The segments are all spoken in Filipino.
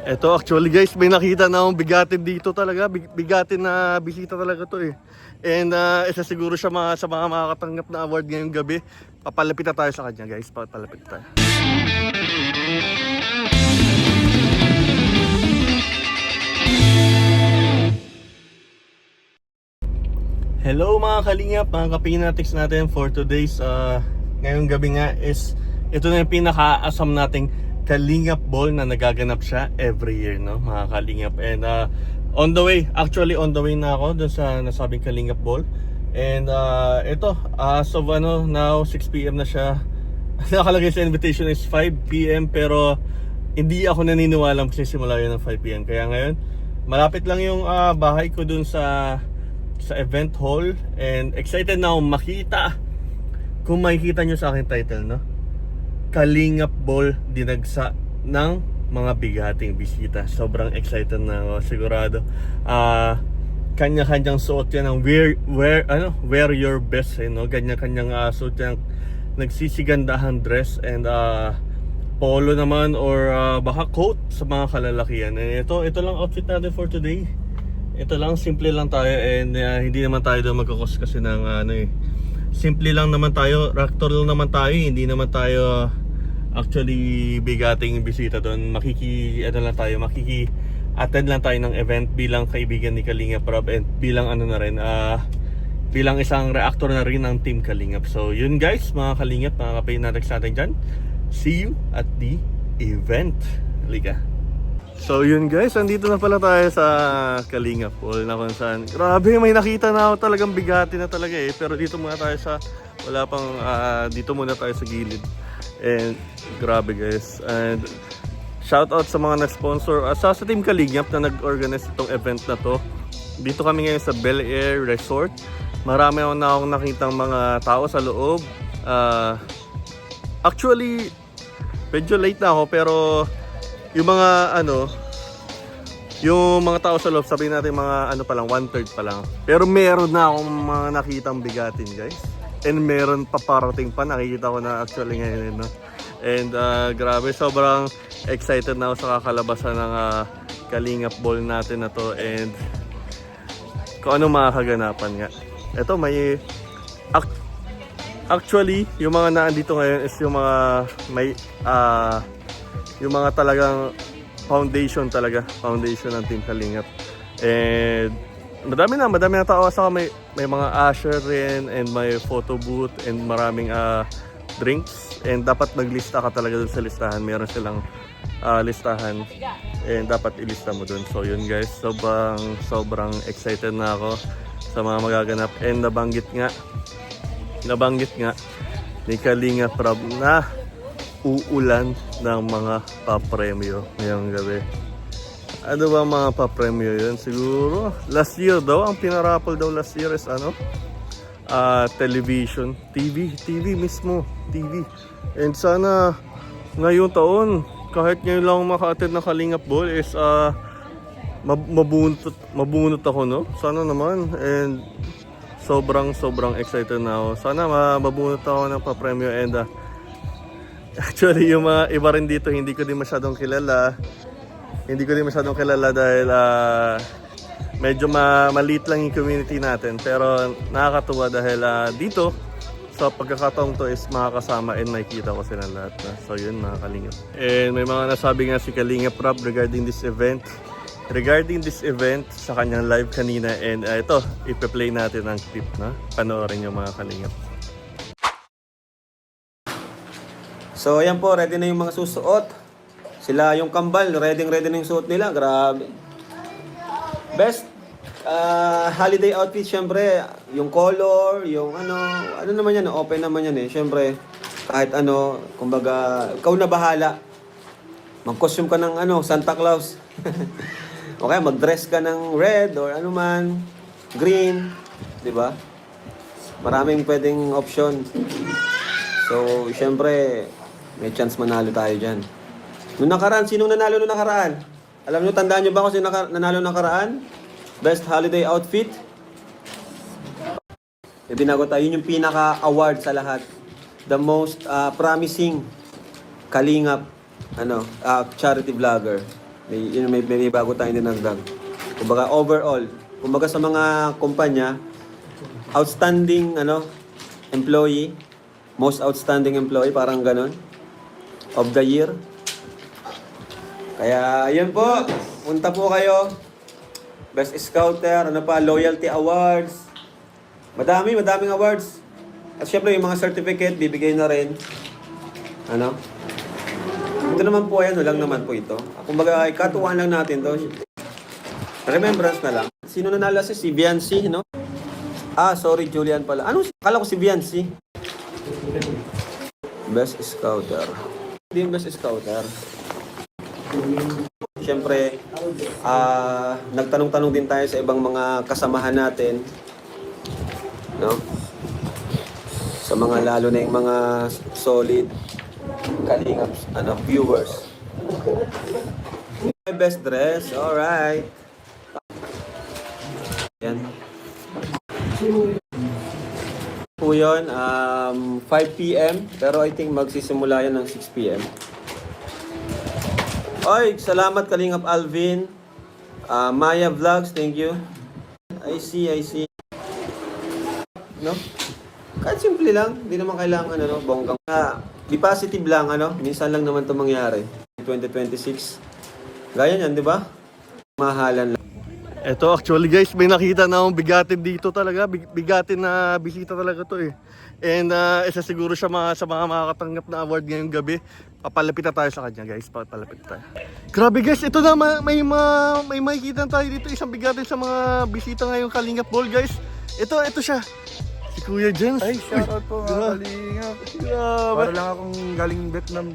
Eto actually guys, may nakita na akong bigatin dito talaga. Bigatin na bisita talaga to eh. And isa siguro siya sa mga makakatanggap na award ngayong gabi. Papalapit na tayo sa kanya guys, papalapit tayo. Hello mga kalingap, mga kapinatics natin for today's ngayong gabi nga is ito na yung pinaka-asam nating Kalingap Ball na nagaganap siya every year, no mga kalingap. And on the way na ako dun sa nasabing Kalingap Ball. And ito, so now 6 PM na siya. Nakalagay sa invitation is 5 PM pero hindi ako naniniwala magsisimula yun ng 5 PM. Kaya ngayon, malapit lang yung bahay ko dun sa event hall. And excited na akong makita. Kung makikita nyo sa aking title, no? Kalingap Ball dinagsa ng mga bigating bisita. Sobrang excited na ako, sigurado. Kanya-kanyang suot yan ng wear your best, no? Kanya-kanyang suot yan, nagsisigandahan dress and polo naman or baka coat sa mga kalalakihan. And ito lang outfit natin for today. Ito lang, simple lang tayo and hindi naman tayo doon magkakos kasi ng simple lang naman tayo, raktor lang naman tayo, hindi naman tayo actually bigating bisita doon. Attend lang tayo ng event bilang kaibigan ni Kalingap Rob and bilang bilang isang reactor na rin ng Team Kalingap. So yun guys, mga Kalingap, mga kapinatics natin dyan. See you at the event. Halika. So yun guys, andito na pala tayo sa Kalingap Hall na kung saan grabe, may nakita na ako talagang bigati na talaga eh. Pero dito muna tayo dito muna tayo sa gilid. And grabe guys. And shout out sa mga nag-sponsor sa Team Kalingap na nag-organize itong event na to. Dito kami ngayon sa Bel Air Resort. Marami akong nakitang mga tao sa loob. Actually medyo late na ako pero yung mga tao sa loob, sabihin natin mga pa lang, 1/3 pa lang. Pero meron na akong mga nakitang bigatin guys. And meron pa parating pa, nakikita ko na actually ngayon, no? And grabe, sobrang excited na ako sa kakalabasan ng Kalingap Ball natin na to. And kung ano mga kaganapan nga. Ito may actually, yung mga naandito ngayon is yung mga yung mga talagang foundation ng Team Kalingap. And madami na tao, saka may mga usher rin and may photo booth and maraming drinks. And dapat maglista ka talaga dun sa listahan. Meron silang listahan and dapat ilista mo dun. So yun guys, sobrang excited na ako sa mga magaganap. And nabanggit nga ni Kalingap Rob na uulan ng mga papremyo ngayong gabi. Ano ba mga papremyo yun? Siguro last year daw, ang pinaraffle daw last year is television, TV mismo, TV. And sana ngayong taon, kahit ngayon lang maka-attend ng Kalingap Ball is mabunot ako, no? Sana naman. And sobrang excited na ako. Sana mabunot ako ng papremyo. And actually, yung mga iba rin dito, hindi ko din masyadong kilala dahil medyo maliit lang yung community natin. Pero nakakatuwa dahil dito, sa pagkakataong to is makakasama and makikita ko silang lahat. So yun mga Kalingap. And may mga nasabi nga si Kalingap Rob regarding this event sa kanyang live kanina. And ito, ipe-play natin ang clip na panoorin yung mga Kalingap. So ayan po, ready na yung mga susuot. Sila yung kambal, ready na yung suot nila. Grabe. Best holiday outfit, syempre, yung color, yung ano naman yan, open naman yan eh. Syempre, kahit kumbaga, ikaw na bahala. Mag-costume ka ng Santa Claus. Okay, mag-dress ka ng red or ano man, green, di ba? Maraming pwedeng option. So, syempre, may chance manalo tayo dyan. Nung nakaraan, sinong nanalo nung nakaraan? Alam nyo, tandaan nyo ba kung sino nanalo nung nakaraan? Best holiday outfit? Binago tayo, yun yung pinaka-award sa lahat. The most promising Kalingap charity vlogger. May bago tayong dinagdag. Kumbaga overall, kumbaga sa mga kumpanya, outstanding employee, most outstanding employee, parang ganon, of the year. Kaya yun po, punta po kayo. Best Scouter, Loyalty Awards. Madaming awards. At syempre yung mga certificate, bibigay na rin. Ito naman po, lang naman po ito. Kumbaga, katuwaan lang natin to. Remembrance na lang. Sino nanalo si Viancy, no? Sorry, Julian pala. Akala ko si Viancy. Best Scouter. Hindi yung Best Scouter. Siyempre, nagtanong-tanong din tayo sa ibang mga kasamahan natin. No? Sa mga lalo na yung mga solid Kalingaps, viewers. Best dress, alright. Yan. Po yun, 5 p.m. Pero I think magsisimula yan ng 6 p.m. Oy, salamat Kalingap Alvin. Maya Vlogs, thank you. I see. No? Kahit simple lang, hindi naman kailangan bonggang. Be positive lang, minsan lang naman 'to mangyari. 2026. Gaya niyan, di ba? Mahalan lang. Eto actually guys, may nakita na akong bigatin dito talaga. Bigatin na bisita talaga to eh. And isa siguro siya sa mga makakatanggap na award ngayong gabi. Papalapit na tayo sa kanya guys, papalapit tayo. Grabe guys, ito na may makikita tayo dito, isang bigatin sa mga bisita ngayong Kalingap Ball guys. Ito siya. Si Kuya Jens. Ay, shoutout po mga Kalingap. Grabe. Para lang akong galing Vietnam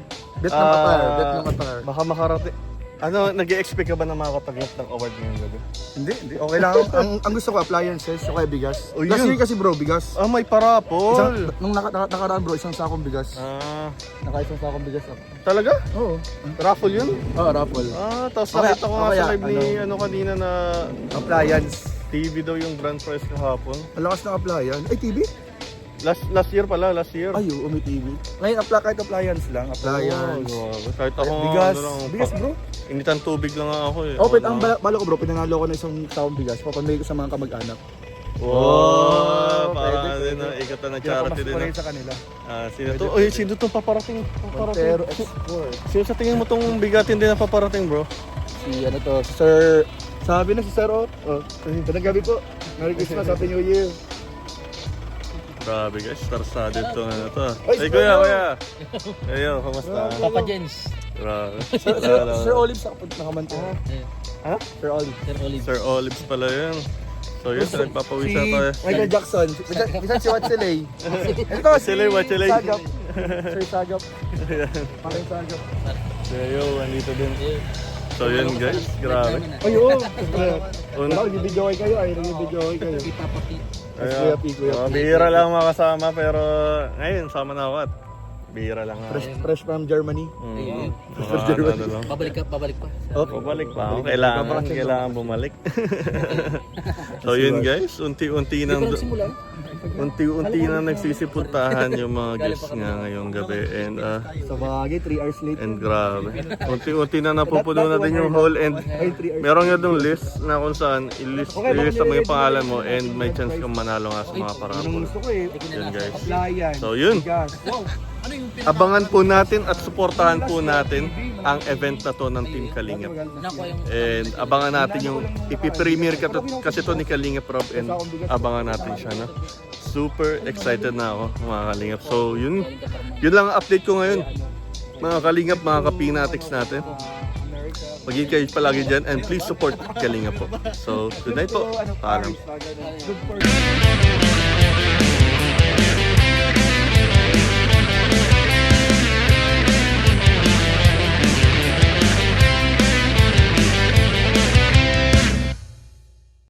Qatar. Baka makarating. Nag-e-expect ka ba na makakatanggap ng award ngayong gabi? Hindi. Okay lang. ang gusto ko, appliances, o kaya bigas. Oh, Last yun. year kasi bro, bigas. May parapol. Nung nakaraan bro, isang sakong bigas. Naka-isang sakong bigas ako. Talaga? Oo. Raffle yun? Oo, raffle. Tapos Okay, nakita ko nga okay, sa live ni kanina na Appliance. TV daw yung grand prize kahapon. Ang lakas ng appliance. Ay, TV? Last year pala, last year. Ay, oo, may TV. Ngayon, kahit appliance lang. Appliance. Kahit ako bigas. lang, Bigas bro. Initan tubig lang ako eh. Oh, ang balo ko bro, pinanalo ko na isang sakong bigas. Papamili ko sa mga kamag-anak. Wow, parang pwede. din ikat na charity din. Pinapamasukurin sa kanila. Sino to? Sino to paparating? Pero X4. Sino sa tingin mo tong bigatin din na paparating bro? Si Sir. Sabi na si Sir Magandang gabi po. Merry Christmas, Happy New Year. Grabe guys, tarsado ito to. Ay, kuya. Ayo, kamusta? Papa Jens. Grabe. Sir Olive sa nakamanto. Ha? Sir Olive. Sir Olives pala yun. So yun, nagpapawisan tayo. Michael Jackson. Bisan si Watsilay. Ito Watsilay. Sagap. Sir Sagap. Parang Sagap. Yo, andito din. So yun guys, grabe. Ay, oo. Nag-video kayo. Kita. Bihira lang makasama pero ngayon sama na ako at bihira lang ako. Fresh from Germany. Babalik pa. Babalik pa ako. Kailangan bumalik. So yun guys, unti-unti na nagsisipuntahan yung mga guests nga ngayong gabi. And Sa bagay, 3 hours late. and grabe. Unti-unti na napupuno na din yung hall and meron nga dong list na kung saan ilist mo yung pangalan mo and may chance kang manalo nga sa mga parapol. Gusto ko eh. Yun guys. Appliance. So yun. Bigas. Wow. Abangan po natin at suportahan po natin ang event na to ng Team Kalingap. And abangan natin yung ipipremiere kasi to ni Kalingap Rob and abangan natin siya, no? Super excited na ako mga Kalingap. So yun lang ang update ko ngayon. Mga Kalingap, mga kapinatics natin. Maging kayo palagi dyan and please support Kalingap po. So good night po. Paalam. Good for you.